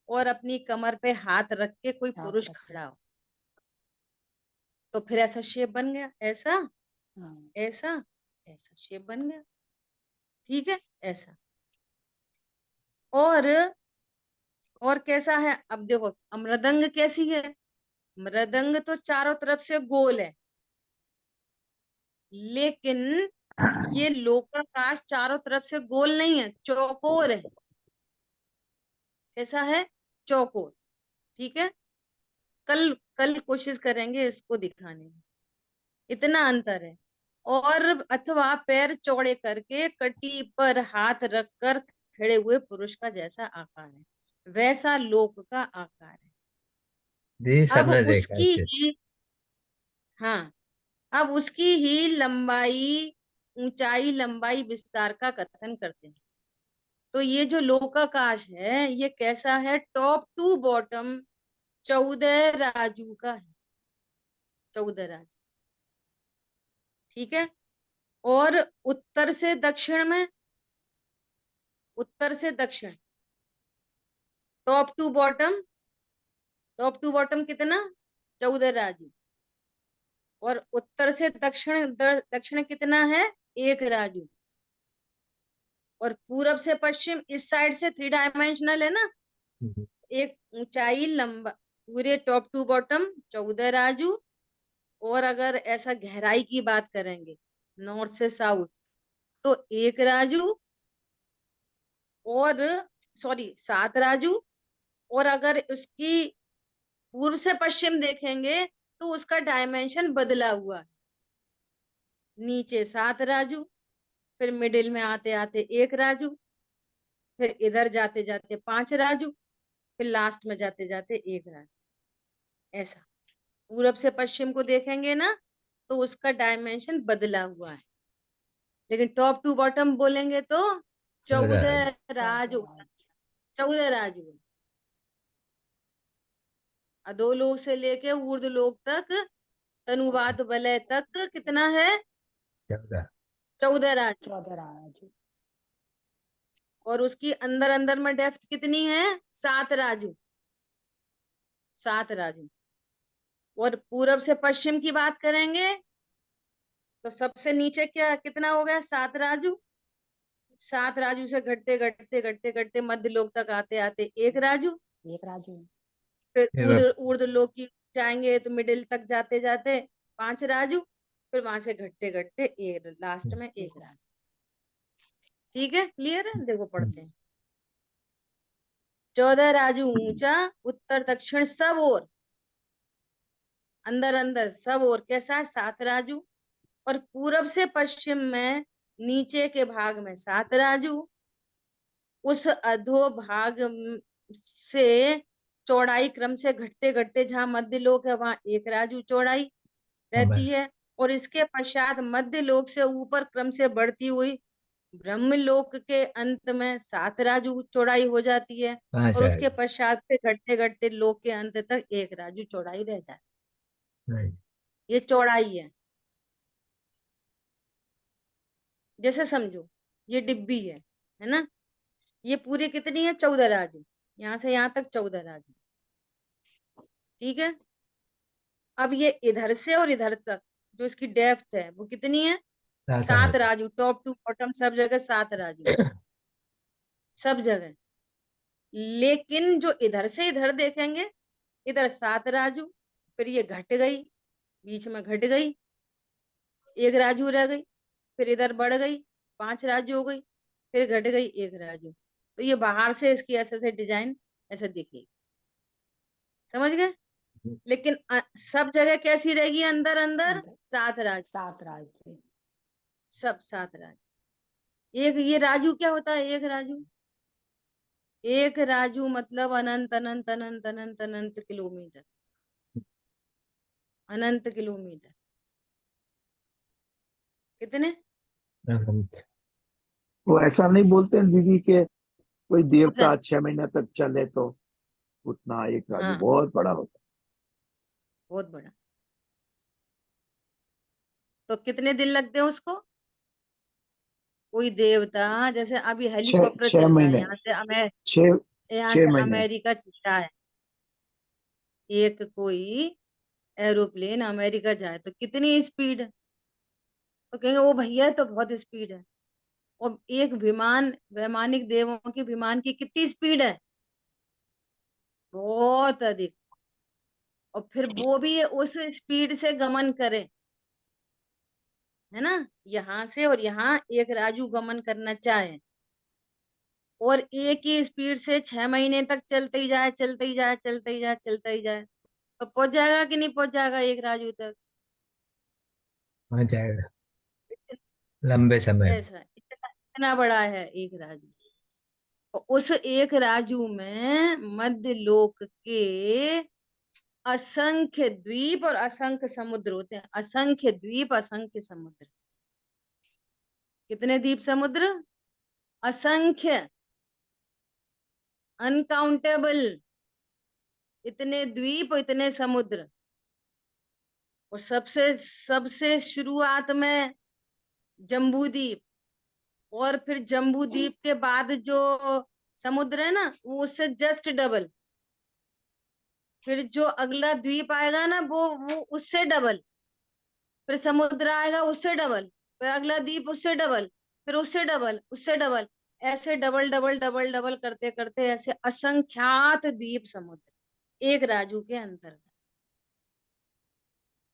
और अपनी कमर पे हाथ रख के कोई हाथ पुरुष रख के। खड़ा हो, तो फिर ऐसा शेप बन गया, ऐसा, हाँ। ऐसा, ऐसा शेप बन गया। ठीक है, ऐसा। और और कैसा है? अब देखो, मृदंग कैसी है? मृदंग तो चारों तरफ से गोल है, लेकिन ये लोकाकाश चारों तरफ से गोल नहीं है, चौकोर है। कैसा है? चौकोर। ठीक है। कल कल कोशिश करेंगे इसको दिखाने में, इतना अंतर है। और अथवा पैर चौड़े करके कटी पर हाथ रखकर खड़े हुए पुरुष का जैसा आकार है, वैसा लोक का आकार है। जी, अब सबने देखा है उसकी इसे। ही, हाँ, अब उसकी ही लंबाई, ऊंचाई, लंबाई, विस्तार का कथन करते हैं। तो ये जो लोकाकाश है, ये कैसा है? टॉप टू बॉटम 14 राजू का है, 14 राजू। ठीक है। और उत्तर से दक्षिण में, उत्तर से दक्षिण, top to bottom, top to bottom कितना? 14 राजू। और उत्तर से दक्षिण, दक्षिण कितना है? 1 राजू। और पूरब से पश्चिम, इस साइड से 3 डायमेंशनल है ना, हम्म। एक ऊंचाई, लंबा, पूरे टॉप टू बॉटम 14 राजू। और अगर ऐसा गहराई की बात करेंगे नॉर्थ से साउथ तो 1 राजू, और सॉरी 7 राजू। और अगर उसकी पूर्व से पश्चिम देखेंगे तो उसका डायमेंशन बदला हुआ है। नीचे 7 राजू, फिर मिडिल में आते आते 1 राजू, फिर इधर जाते जाते 5 राजू, फिर लास्ट में जाते जाते 1 राजू। ऐसा पूरब से पश्चिम को देखेंगे ना तो उसका डायमेंशन बदला हुआ है। लेकिन टॉप टू बॉटम बोलेंगे तो 14 राजू, 14 राजू। अधोलोक से लेके ऊर्ध्वलोक तक, तनुवात वलय तक कितना है? 14। 14 राजू। 14 राजू। और उसकी अंदर अंदर में डेप्थ कितनी है? 7 राजू, 7 राजू। और पूरब से पश्चिम की बात करेंगे तो सबसे नीचे क्या कितना हो गया? 7 राजू। 7 राजू से घटते घटते घटते घटते मध्य लोक तक आते आते 1 राजू। 1 राजू। फिर फिर ऊर्ध्व लोक की जाएंगे तो मिडिल तक जाते जाते 5 राजू। फिर वहां से घटते घटते लास्ट में 1 राजू। ठीक है, क्लियर है? देखो पढ़ते हैं। 14 राजू ऊंचा, उत्तर दक्षिण सब ओर, अंदर अंदर सब ओर कैसा? 7 राजू। और पूरब से पश्चिम में नीचे के भाग में 7 राजू। उस अधो भाग से चौड़ाई क्रम से घटते घटते जहां मध्य लोक है वहां 1 राजू चौड़ाई रहती है। और इसके पश्चात मध्य लोक से ऊपर क्रम से बढ़ती हुई ब्रह्मलोक के अंत में 7 राजू चौड़ाई हो जाती है। 5 और है। उसके पश्चात से घटते घटते लोक के अंत तक 1 राजू चौड़ाई रह जाती नहीं। है। ये चौड़ाई है। जैसे समझो ये डिब्बी है ना? ये पूरी कितनी है? 14 राजू। यहाँ से यहाँ तक 14 राजू। ठीक है। अब ये इधर से और इधर तक जो इसकी डेप्थ है वो कितनी है? 7 7 है। राजू। टॉप टू बॉटम सब जगह 7 राजू, सब जगह। लेकिन जो इधर से इधर देखेंगे, इधर 7 राजू, फिर ये घट गई, बीच में घट गई, 1 राजू रह गई, फिर इधर बढ़ गई, 5 राजू हो गई, फिर घट गई 1 राजू। तो ये बाहर से इसकी ऐसे से डिजाइन ऐसे दिखेगी। समझ गए? लेकिन सब जगह कैसी रहेगी? अंदर अंदर 7 राजू, 7 राजू। सब 7 राजू। एक ये राजू क्या होता है? 1 राजू, 1 राजू मतलब अनंत अनंत अनंत अनंत अनंत किलोमीटर, अनंत किलोमीटर। कितने? वो ऐसा नहीं बोलते हैं दीदी के कोई देवता वजन। 6 महीने तक चले तो उतना एक राजू हाँ, बहुत बड़ा होता बहुत बड़ा। तो कितने दिन लगते हैं उसको? कोई देवता, जैसे अभी है। छह हेलीकॉप्टर छह चल रहा है महीने यहाँ से छह यहाँ छह से महीने अमेरिका चलता है। एक कोई एरोप्लेन अमेरिका जाए तो कितनी स्पीड है? तो कहेंगे वो भैया तो बहुत स्पीड है। और एक विमान, वैमानिक देवों की विमान की कितनी स्पीड है? बहुत अधिक। और फिर वो भी उस स्पीड से गमन करे, है ना? यहाँ से और यहाँ एक राजू गमन करना चाहे और एक ही स्पीड से 6 महीने तक चलते ही जाए, चलते ही जाए, चलते ही जाए, चलते ही जाए, तो पहुंच जाएगा कि नहीं पहुंच जाएगा एक राजू तक? पहुंच जाएगा लंबे समय में। ऐसा इतना इतना बड़ा है एक राजू। और उस एक राजू में मध्य लोक के असंख्य द्वीप और असंख्य समुद्र होते हैं। असंख्य द्वीप, असंख्य समुद्र। कितने द्वीप समुद्र? असंख्य, अनकाउंटेबल। इतने द्वीप, इतने समुद्र। और सबसे सबसे शुरुआत में जम्बू द्वीप, और फिर जम्बू द्वीप के बाद जो समुद्र है ना वो उससे जस्ट डबल। फिर जो अगला द्वीप आएगा ना वो उससे डबल। फिर समुद्र आएगा उससे डबल, फिर अगला द्वीप उससे डबल, फिर उससे डबल, उससे डबल। ऐसे डबल डबल डबल डबल करते करते ऐसे असंख्यात द्वीप समुद्र। एक राजू के अंतर्गत।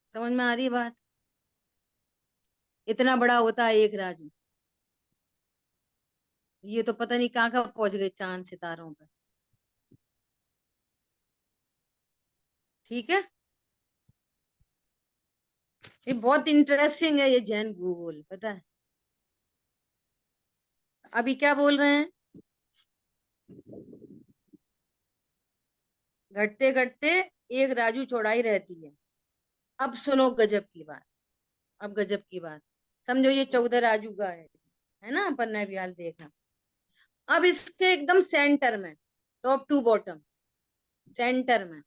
समझ में आ रही है बात? इतना बड़ा होता है एक राजू। ये तो पता नहीं कहाँ कहाँ पहुंच गए, चांद सितारों पर। ठीक है, ये बहुत इंटरेस्टिंग है ये जैन भूगोल, पता है। अभी क्या बोल रहे हैं, घटते घटते एक राजू चौड़ाई रहती है। अब सुनो गजब की बात, अब गजब की बात। समझो ये 14 राजू का है ना, अपन ने भी हाल देखा। अब इसके एकदम सेंटर में, टॉप टू बॉटम, सेंटर में,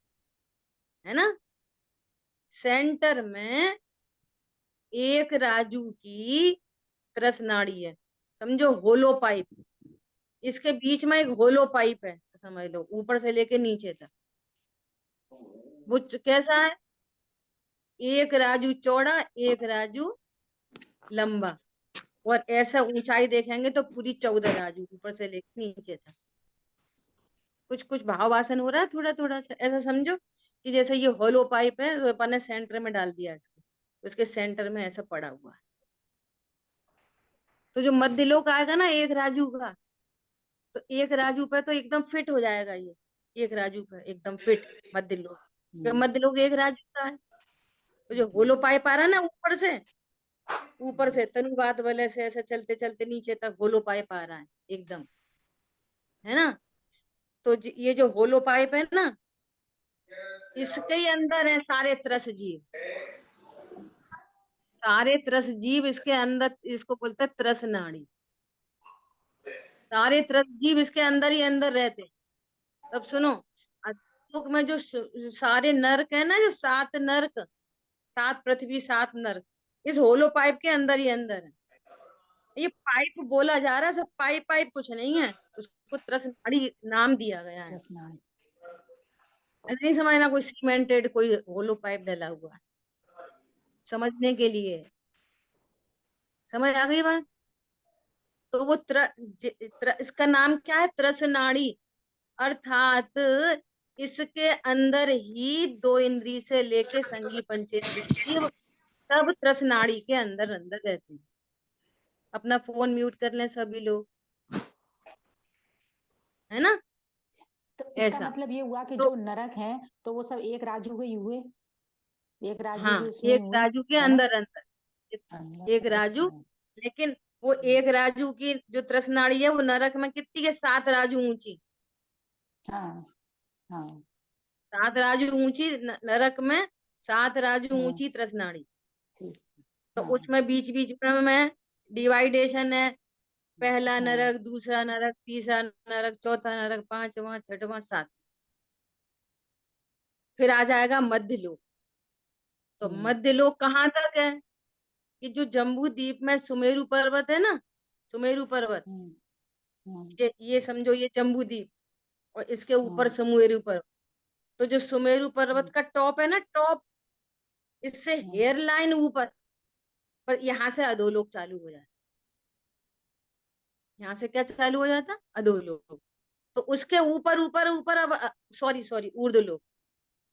है ना, सेंटर में एक राजू की त्रस नाड़ी है। समझो होलो पाइप, इसके बीच में एक होलो पाइप है, समझ लो, ऊपर से लेके नीचे तक। वो कैसा है, एक राजू चौड़ा, एक राजू लंबा, और ऐसा ऊंचाई देखेंगे तो पूरी 14 राजू ऊपर से लेके नीचे तक। कुछ कुछ भावासन हो रहा है थोड़ा थोड़ा सा, ऐसा समझो कि जैसे ये होलो पाइप है, तो अपन ने सेंटर में डाल दिया इसको, तो इसके सेंटर में ऐसा पड़ा हुआ है। तो जो मध्य लोक आएगा ना एक राजू का, तो एक राजू पे तो एकदम फिट हो जाएगा ये, एक राजू पे एकदम फिट मध्य लोक, क्योंकि मध्य लोक एक राजू का है। तो जो होलो पाइप आ रहा है ना ऊपर से तनुवाद वाले से ऐसे चलते चलते नीचे तक होलो पाइप आ रहा है एकदम, है ना। तो ये जो होलो पाइप है ना, इसके ही अंदर है सारे त्रस जीव, सारे त्रस जीव इसके अंदर, इसको बोलते हैं त्रस नाड़ी। सारे त्रस जीव इसके अंदर ही अंदर रहते हैं। तब सुनो, अधोलोक में जो सारे नरक है ना, जो 7 नरक, 7 पृथ्वी 7 नरक, इस होलो पाइप के अंदर ही अंदर है। ये पाइप बोला जा रहा है, सब पाइप पाइप कुछ नहीं है, उसको त्रस नाड़ी नाम दिया गया है। नहीं समझना कोई सीमेंटेड कोई होलो पाइप डला हुआ है, समझने के लिए। समझ आ गई बात? तो वो इसका नाम क्या है, त्रस नाड़ी। अर्थात इसके अंदर ही 2 इंद्री से लेके संगी पंचेंद्रिय जीव सब त्रस नाड़ी के अंदर अंदर रहते हैं। अपना फोन म्यूट कर लें सभी लोग, है ना, तो इसका ऐसा। मतलब ये हुआ कि तो जो नरक हैं तो वो सब एक राजू के ही हुए, एक राजू हाँ, जो इसमें एक हुए, राजू के है ना। अंदर अंदर एक अंदर राजू। अच्छा। लेकिन वो एक राजू की जो त्रसनाड़ी है वो नरक में कितनी है, 7 राजू ऊंची, हाँ हाँ 7 राजू ऊंची नरक में, 7 राजू हाँ ऊंची त्रसनाड़ी। ठीक। तो हाँ उसमें बीच बीच में डिवाइडेशन है, पहला हाँ नरक, दूसरा नरक, तीसरा नरक, चौथा नरक, पांचवा, छठवां, सात। फिर आ जाएगा मध्य लोक। तो हम्म मध्य लोक कहाँ तक है, कि जो जम्बू द्वीप में सुमेरु पर्वत है ना, सुमेरु पर्वत, हम्म हम्म ये समझो ये जम्बू द्वीप, और इसके ऊपर हम्म सुमेरु पर्वत। तो जो सुमेरु पर्वत हम्म का टॉप है ना, टॉप, इससे हम्म हेयर लाइन ऊपर, पर यहाँ से अधोलोक चालू हो जाता है। यहाँ से क्या चालू हो जाता, अधोलोक। तो उसके ऊपर ऊपर ऊपर अब, सॉरी सॉरी, ऊर्ध्वलोक।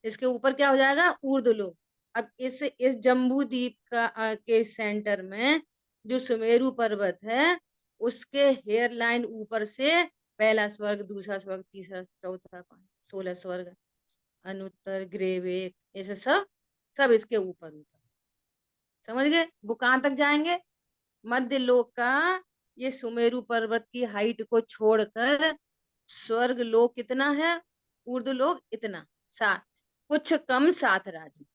इसके ऊपर क्या हो जाएगा, ऊर्ध्वलोक। अब इस जम्बू द्वीप का के सेंटर में जो सुमेरु पर्वत है, उसके हेयर लाइन ऊपर से पहला स्वर्ग, दूसरा स्वर्ग, तीसरा, चौथा, 16 स्वर्ग, अनुत्तर, ग्रेवेक, ऐसे सब, सब इसके ऊपर ऊपर। समझ गए, वो कहाँ तक जाएंगे, मध्य लोक का ये सुमेरु पर्वत की हाइट को छोड़कर स्वर्ग लोक कितना है, ऊर्ध्व लोक इतना, 7, कुछ कम 7 राजू,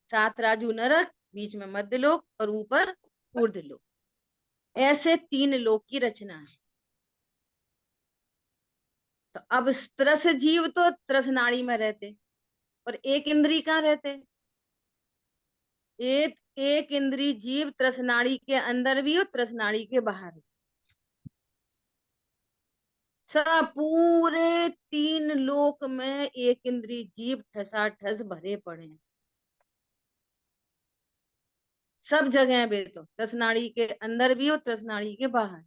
7 राजू नरक, बीच में मध्य लोक और ऊपर ऊर्ध्व लोक, ऐसे 3 लोक की रचना है। तो अब त्रस जीव तो त्रस नाड़ी में रहते, और एक इंद्री कहाँ रहते, एक एक इंद्री जीव त्रसनाड़ी के अंदर भी और त्रसनाड़ी के बाहर भी। सब पूरे 3 लोक में एक इंद्री जीव ठसाठस भरे पड़े हैं, सब जगह पे। तो त्रसनाड़ी के अंदर भी और त्रसनाड़ी के बाहर।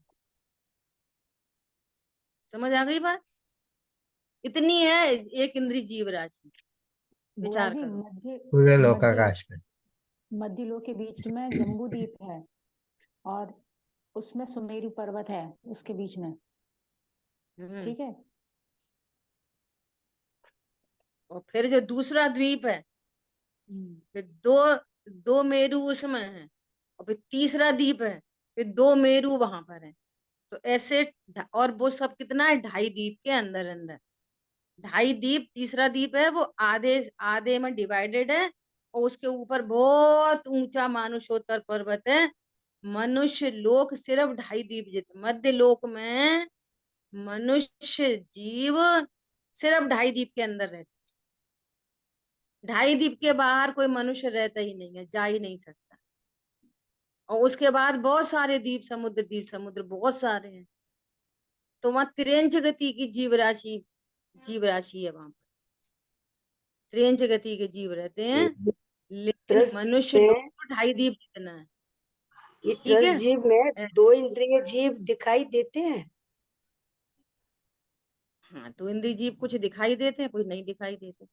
समझ आ गई बात? इतनी है एक इंद्रिय जीव राशि, बुआ विचार जी, करो। मध्य पूरे मध्य लोकाकाश में। मध्य लोक के बीच में जम्बू द्वीप है, और उसमें सुमेरु पर्वत है उसके बीच में। ठीक है। और फिर जो दूसरा द्वीप है, हम्म, फिर दो दो मेरु उसमें है, और फिर तीसरा द्वीप है, फिर दो मेरु वहां पर है। तो ऐसे और वो सब कितना है, 2.5 द्वीप के अंदर अंदर। 2.5 द्वीप, तीसरा द्वीप है वो आधे आधे में डिवाइडेड है, और उसके ऊपर बहुत ऊंचा मानुषोत्तर पर्वत है। मनुष्य लोक सिर्फ 2.5 द्वीप जितना, मध्य लोक में मनुष्य जीव सिर्फ 2.5 द्वीप के अंदर रहते। 2.5 द्वीप के बाहर कोई मनुष्य रहता ही नहीं है, जा ही नहीं सकता। और उसके बाद बहुत सारे द्वीप समुद्र बहुत सारे हैं। तो वहां त्रिंच गति की जीव राशि है वहां पर। त्रिंच गति के जीव रहते हैं, लेकिन त्रस मनुष्य में लोग तो 2.5 द्वीप जितना है। ये ठीक त्रस है। जीव में 2 इंद्रिय जीव दिखाई देते हैं। हाँ, तो इंद्रिय जीव कुछ दिखाई देते हैं, कुछ नहीं दिखाई देते,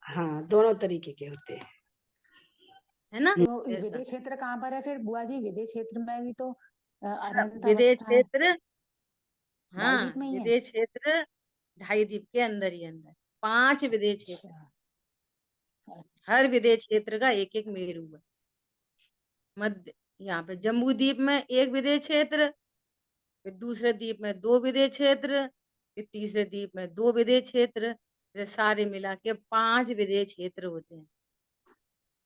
हाँ, दोनों तरीके के होते हैं। है ना। तो ऐसा विदेश क्षेत्र कहाँ पर है फिर बुआ जी? विदेश क्षेत्र में भी तो सब अनंत विदेश अवस्था है, क्षेत्र, 2.5 हाँ द्वीप में ही है। विदेश क्षेत्र 2.5 द्वीप के अंदर ही अंदर 5 विदेश क्षेत्र। अच्छा, हर विदेश क्षेत्र का एक एक मेरू है। मध्य यहाँ पे जम्बू द्वीप में एक विदेश क्षेत्र, फिर दूसरे द्वीप में 2 विदेश क्षेत्र, फिर तीसरे द्वीप में 2 विदेश क्षेत्र। ये सारे मिला के 5 विदेश क्षेत्र होते हैं।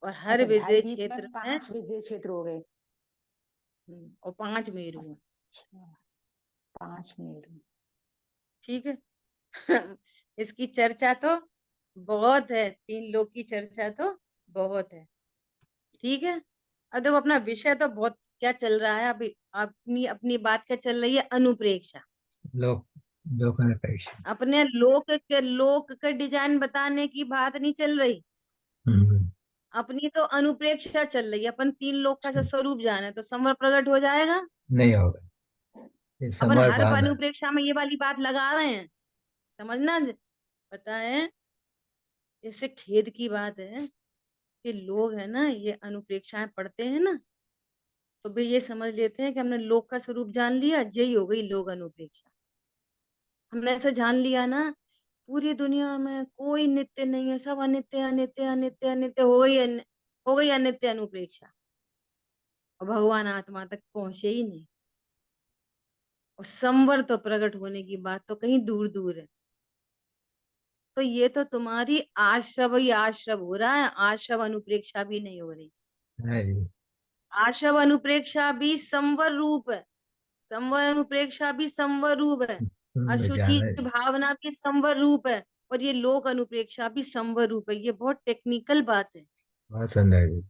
और हर अच्छा, 2.5 विदेश द्वीप में क्षेत्र में 5 विदेश क्षेत्र हो गए। और 5 मेरू हैं। अच्छा, 5 मेरू। ठीक है। इसकी चर्चा तो बहुत है, 3 लोग की चर्चा तो बहुत है। ठीक है। अब देखो अपना विषय तो बहुत क्या चल रहा है अभी, अपनी अपनी बात क्या चल रही है, अनुप्रेक्षा। लोक लोक अनपेक्ष। अपने लोक के डिजाइन बताने की बात नहीं चल रही, हम्म, अपनी तो अनुप्रेक्षा चल रही है। अपन 3 लोक का जो स्वरूप जाने तो समर प्रकट हो जाएगा। नहीं होगा, ये अपन समर हर भान है। अनुप्रेक्षा में ये वाली बात लगा रहे हैं, समझना। पता है, इससे खेद की बात है कि लोग है ना ये अनुप्रेक्षाएं पढ़ते हैं ना, तो वे ये समझ लेते हैं कि हमने लोक का स्वरूप जान लिया, यही हो गई लोक अनुप्रेक्षा। हमने ऐसे जान लिया ना, पूरी दुनिया में कोई नित्य नहीं है, सब अनित्य अनित्य अनित्य अनित्य हो गई, हो गई अनित्य अनुप्रेक्षा। और भगवान आत्मा तक पहुंचे ही नहीं, और संवर तो प्रकट होने की बात तो कहीं दूर दूर है। तो ये तो तुम्हारी आश्रव ही आश्रव हो रहा है, आश्रव अनुप्रेक्षा भी नहीं हो रही। है जी। आश्रव अनुप्रेक्षा भी संवर रूप है, संवर अनुप्रेक्षा भी संवर रूप है, अशुचि जाना जी। भावना भी संवर रूप है, और ये लोक अनुप्रेक्षा भी संवर रूप है। ये बहुत टेक्निकल बात है। बहुत सुंदर जी।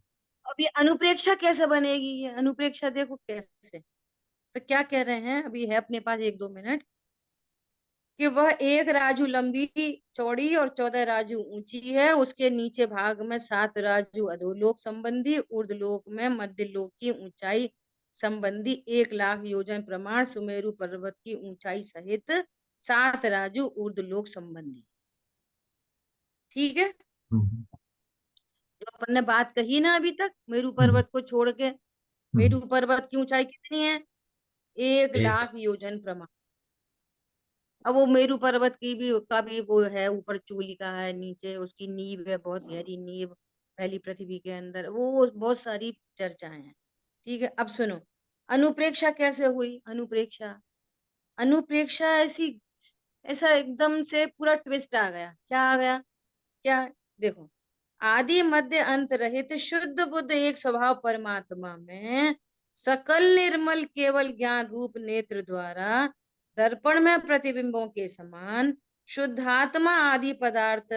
अब ये अनुप्रेक्षा कैसे बनेगी, ये अनुप्रेक्षा देखो कैसे। तो क्या कह रहे हैं, अभी है अपने पास 1-2 मिनट, कि वह 1 राजू लंबी चौड़ी और 14 राजू ऊंची है। उसके नीचे भाग में 7 राजू अधोलोक संबंधी, ऊर्ध्वलोक में मध्य लोक की ऊंचाई संबंधी 1 लाख योजन प्रमाण सुमेरु पर्वत की ऊंचाई सहित 7 राजू ऊर्ध्वलोक संबंधी। ठीक है। हम्म, जो अपन ने बात कही ना अभी तक, मेरु हम्म, पर्वत को छोड़ के, हम्म, मेरु पर्वत की ऊंचाई कितनी है, एक एक। लाख योजन प्रमाण। अब वो मेरु पर्वत की भी का भी वो है, ऊपर चूलिका है, नीचे उसकी नींव है, बहुत गहरी नींव, पहली पृथ्वी के अंदर, वो बहुत सारी चर्चाएं हैं। ठीक है। अब सुनो, अनुप्रेक्षा कैसे हुई। अनुप्रेक्षा अनुप्रेक्षा ऐसी, ऐसा एकदम से पूरा ट्विस्ट आ गया। क्या आ गया, क्या, देखो, आदि मध्य अंत रहित शुद्ध बुद्ध एक स्वभाव परमात्मा में सकल निर्मल केवल ज्ञान रूप नेत्र द्वारा दर्पण में प्रतिबिंबों के समान शुद्धात्मा आदि पदार्थ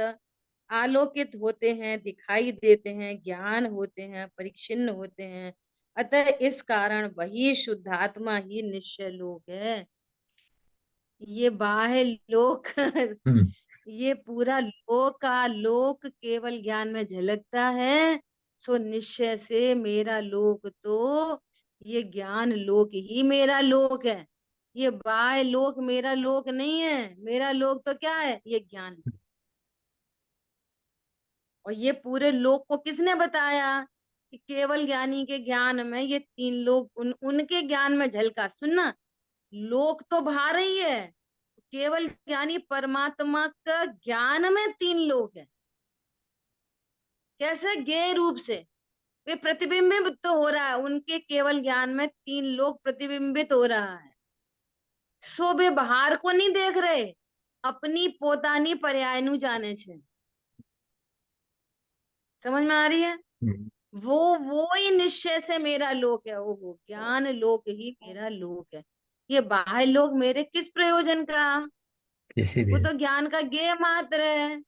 आलोकित होते हैं, दिखाई देते हैं, ज्ञान होते हैं, परिच्छिन्न होते हैं। अतः इस कारण वही शुद्धात्मा ही निश्चय लोक है। ये बाह्य लोक हम्म, ये पूरा लोक का लोक केवल ज्ञान में झलकता है। सो निश्चय से मेरा लोक तो ये ज्ञान लोक ही मेरा लोक है। ये बाह्य लोक मेरा लोक नहीं है। मेरा लोक तो क्या है? ये ज्ञान। और ये पूरे लोक को किसने बताया? कि केवल ज्ञानी के ज्ञान में ये तीन लोग उनके ज्ञान में झलका। सुनना, लोक तो बाहर ही है, केवल ज्ञानी परमात्मा का ज्ञान में तीन लोग हैं। कैसे? ज्ञेय रूप से वे प्रतिबिंबित तो हो रहा है, उनके केवल ज्ञान में तीन लोग प्रतिबिंबित हो रहा है। सो वे बाहर को नहीं देख रहे, अपनी पोतानी पर्यायनु जाने छे। समझ में आ रही है? वो ही निश्चय से मेरा लोक है। वो ज्ञान लोक ही मेरा लोक है। ये बाह्य लोक मेरे किस प्रयोजन का? किसी वो भी तो ज्ञान का ज्ञेय मात्र है।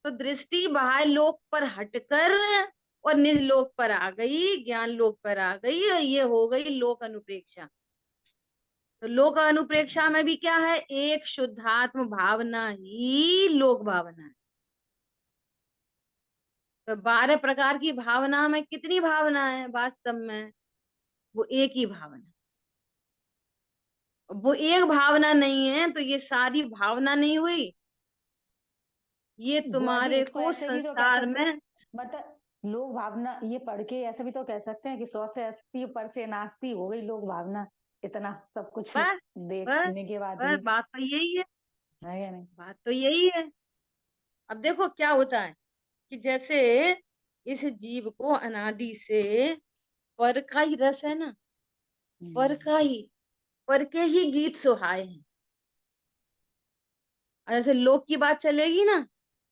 तो दृष्टि बाह्य लोक पर हटकर और निज लोक पर आ गई, ज्ञान लोक पर आ गई, ये हो गई लोक अनुप्रेक्षा। तो लोक अनुप्रेक्षा में भी क्या है? एक शुद्धात्म भावना ही लोक भावना है। तो 12 प्रकार की भावना में कितनी भावना है वास्तव में? वो एक ही भावना। वो एक भावना नहीं है तो ये सारी भावना नहीं हुई। ये बुआ जी, तुम्हारे इसको को ऐसे भी तो कह संसार सकते, में मतलब लोग भावना ये पढ़ के ऐसा भी तो कह सकते हैं कि 100 से 80 पर से नास्ती हो गई लोग भावना, इतना सब कुछ बस बस देखने के बाद बस भी, बात तो यही है। है या नहीं? बात तो यही है। अब देखो क्या होता है कि जैसे इस जीव को अनादि से पर का ही रस है ना, पर का ही, पर के ही गीत सुहाए हैं। और जैसे लोक की बात चलेगी ना,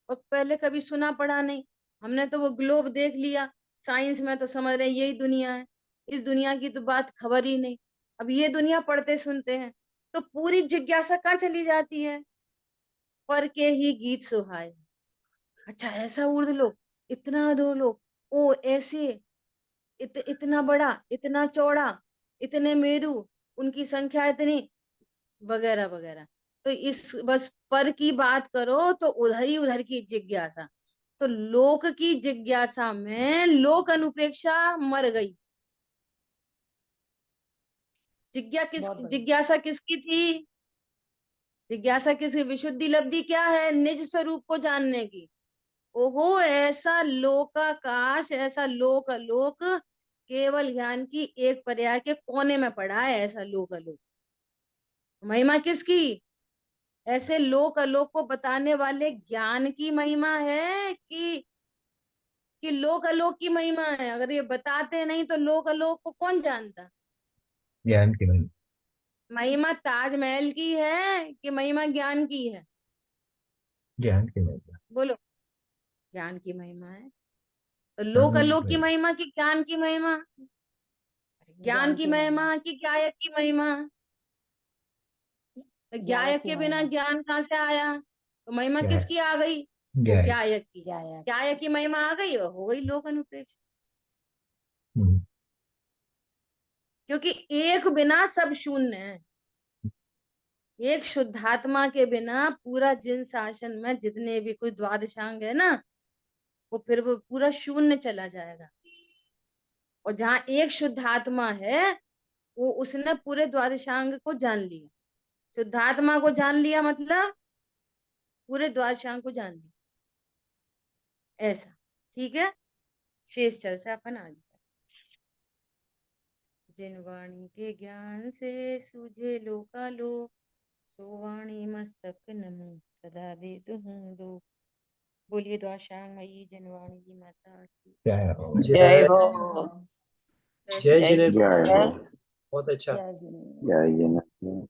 और पहले कभी सुना पड़ा नहीं, हमने तो वो ग्लोब देख लिया, साइंस में तो समझ रहे हैं यही दुनिया है, इस दुनिया की तो बात खबर ही नहीं। अब ये दुनिया पढ़ते सुनते हैं तो पूरी जिज्ञासा कहाँ चली जाती है? पर के ही गीत सुहाए। अच्छा, ऐसा ऊर्ध्व लोक, इतना अधो लोक, ओ ऐसे, इतना बड़ा, इतना चौड़ा, इतने मेरू, उनकी संख्या इतनी, वगैरह वगैरह। तो इस बस पर की बात करो तो उधर की जिज्ञासा। तो लोक की जिज्ञासा में लोक अनुप्रेक्षा मर गई। बहुत बढ़िया। जिज्ञासा किसकी थी? जिज्ञासा किसकी? विशुद्धि लब्धि क्या है? निज स्वरूप को जानने की। ओहो, ऐसा लोकाकाश, ऐसा लोक अलोक केवल ज्ञान की एक पर्याय के कोने में पड़ा है। ऐसा लोक अलोक महिमा किसकी? ऐसे लोक अलोक को बताने वाले ज्ञान की महिमा है कि लोक अलोक की महिमा है? अगर ये बताते नहीं तो लोक अलोक को कौन जानता? ज्ञान की महिमा। महिमा ताजमहल की है कि महिमा ज्ञान की है? ज्ञान की महिमा। बोलो। ज्ञान की महिमा है। तो लोक हाँ, अलोक की वही। महिमा की ज्ञान की महिमा? ज्ञान ज्ञान की की महिमा। महिमा की गायक की महिमा? तो गायक गायक की के बिना महिमा। ज्ञान कहाँ से आया? तो महिमा क्या है? किसकी आ गई? वो क्या है? गायक की। गायक। गायक की महिमा आ गई, वो हो गई लोक अनुप्रेक्षा। हम्म, क्योंकि एक बिना सब शून्य है। एक शुद्धात्मा के बिना पूरा जिन शासन में जितने भी कोई द्वादशांग है ना, वो फिर वो पूरा शून्य चला जाएगा। और जहां एक शुद्धात्मा है, वो उसने पूरे द्वादशांग को जान लिया। शुद्धात्मा को जान लिया मतलब पूरे द्वादशांग को जान लिया। ऐसा। ठीक है, शेष चर्चा अपन आगे। जिन वाणी के ज्ञान से सूझे लोकालोक, सो वाणी मस्तक नमो सदा दे हूँ दो। बोलिए द्वादशांग मई जनवाणी की माता की क्या जय। है? जय हो। जय जय श्री जिनेन्द्र। जय हो। बहुत अच्छा। जय जी। जय जगन्नाथ।